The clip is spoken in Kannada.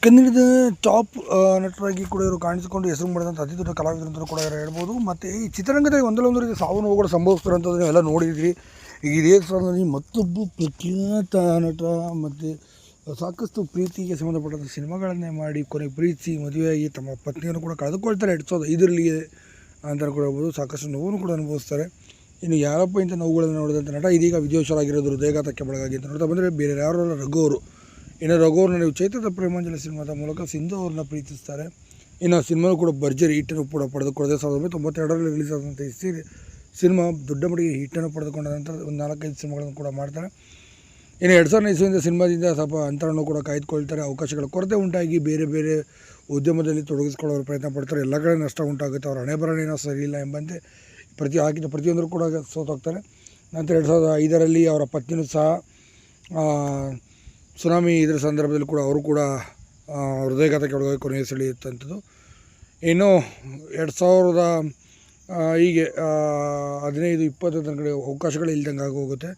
ಕನ್ನಡದ ಟಾಪ್ ನಟರಾಗಿ ಕೂಡ ಇವರು ಕಾಣಿಸಿಕೊಂಡು ಹೆಸರು ಮಾಡಿದಂಥ ಅತಿ ದೊಡ್ಡ ಕಲಾವಿದರು ಕೂಡ ಹೇಳ್ಬೋದು. ಮತ್ತು ಈ ಚಿತ್ರರಂಗದಲ್ಲಿ ಒಂದೊಂದು ರೀತಿ ಸಾವು ನೋವುಗಳು ಸಂಭವಿಸ್ತಾರಂಥದ್ದನ್ನು ಎಲ್ಲ ನೋಡಿದ್ರಿ. ಈಗ ಇದೇ ಸ್ಥಳದಲ್ಲಿ ಮತ್ತೊಬ್ಬ ಪ್ರಖ್ಯಾತ ನಟ ಮತ್ತು ಸಾಕಷ್ಟು ಪ್ರೀತಿಗೆ ಸಂಬಂಧಪಟ್ಟಂಥ ಸಿನಿಮಾಗಳನ್ನೇ ಮಾಡಿ ಕೊನೆಗೆ ಪ್ರೀತಿಸಿ ಮದುವೆಯಾಗಿ ತಮ್ಮ ಪತ್ನಿಯನ್ನು ಕೂಡ ಕಳೆದುಕೊಳ್ತಾರೆ 2005ರಲ್ಲಿ ಅಂತ ಕೂಡ ಹೇಳ್ಬೋದು. ಸಾಕಷ್ಟು ನೋವನ್ನು ಕೂಡ ಅನುಭವಿಸ್ತಾರೆ. ಇನ್ನು ಯಾರಪ್ಪ ಇಂಥ ನೋವುಗಳನ್ನು ನೋಡಿದಂಥ ನಟ ಇದೀಗ ವಿದೇಶರಾಗಿರೋದು ಹೃದಯಘಾತಕ್ಕೆ ಒಳಗಾಗಿ ಅಂತ ನೋಡ್ತಾ ಬಂದರೆ ಬೇರೆ ಯಾರು ರಘು ಅವರು. ಇನ್ನು ರಘು ಅವ್ರನ್ನ ನೀವು ಚೈತ್ರದ ಪ್ರೇಮಾಂಜಲಿ ಸಿನಿಮಾದ ಮೂಲಕ ಸಿಂಧು ಅವ್ರನ್ನ ಪ್ರೀತಿಸ್ತಾರೆ. ಇನ್ನು ಸಿನಿಮಾ ಕೂಡ ಭರ್ಜರಿ ಹಿಟ್ಟನ್ನು ಕೂಡ ಪಡೆದುಕೊಳ್ಳದೆ 1992ರಲ್ಲಿ ರಿಲೀಸ್ ಆದಂಥ ಈ ಸಿನಿಮಾ ದೊಡ್ಡ ಮಟ್ಟಿಗೆ ಹಿಟ್ಟನ್ನು ಪಡೆದುಕೊಂಡ ನಂತರ ಒಂದು 4-5 ಸಿನಿಮಾಗಳನ್ನು ಕೂಡ ಮಾಡ್ತಾರೆ. ಇನ್ನು 2000 ಇಸ್ವಿಯಿಂದ ಸಿನಿಮಾದಿಂದ ಸ್ವಲ್ಪ ಅಂತರವನ್ನು ಕೂಡ ಕಾಯ್ದುಕೊಳ್ತಾರೆ. ಅವಕಾಶಗಳ ಕೊರತೆ ಉಂಟಾಗಿ ಬೇರೆ ಬೇರೆ ಉದ್ಯಮದಲ್ಲಿ ತೊಡಗಿಸ್ಕೊಳ್ಳೋರು ಪ್ರಯತ್ನ ಪಡ್ತಾರೆ. ಎಲ್ಲ ಕಡೆ ನಷ್ಟ ಉಂಟಾಗುತ್ತೆ. ಅವ್ರ ಹಣೆಬರಹೇನೋ ಸರಿ ಇಲ್ಲ ಎಂಬಂತೆ ಹಾಕಿದ ಪ್ರತಿಯೊಂದರೂ ಕೂಡ ಸೋತೋಗ್ತಾರೆ. ನಂತರ 2005ರಲ್ಲಿ ಅವರ ಪತ್ನಿಯೂ ಸಹ ಸುನಾಮಿ ಇದರ ಸಂದರ್ಭದಲ್ಲಿ ಕೂಡ ಅವರು ಕೂಡ ಹೃದಯಘಾತಕ್ಕೆ ಒಳಗಾಗಿ ಕೊನೆಯ ಸೆಳೆಯುತ್ತಂಥದ್ದು. ಇನ್ನು 2000 ಹೀಗೆ 15-20 ಕಡೆ ಅವಕಾಶಗಳು ಇಲ್ದಂಗೆ ಆಗೋಗುತ್ತೆ.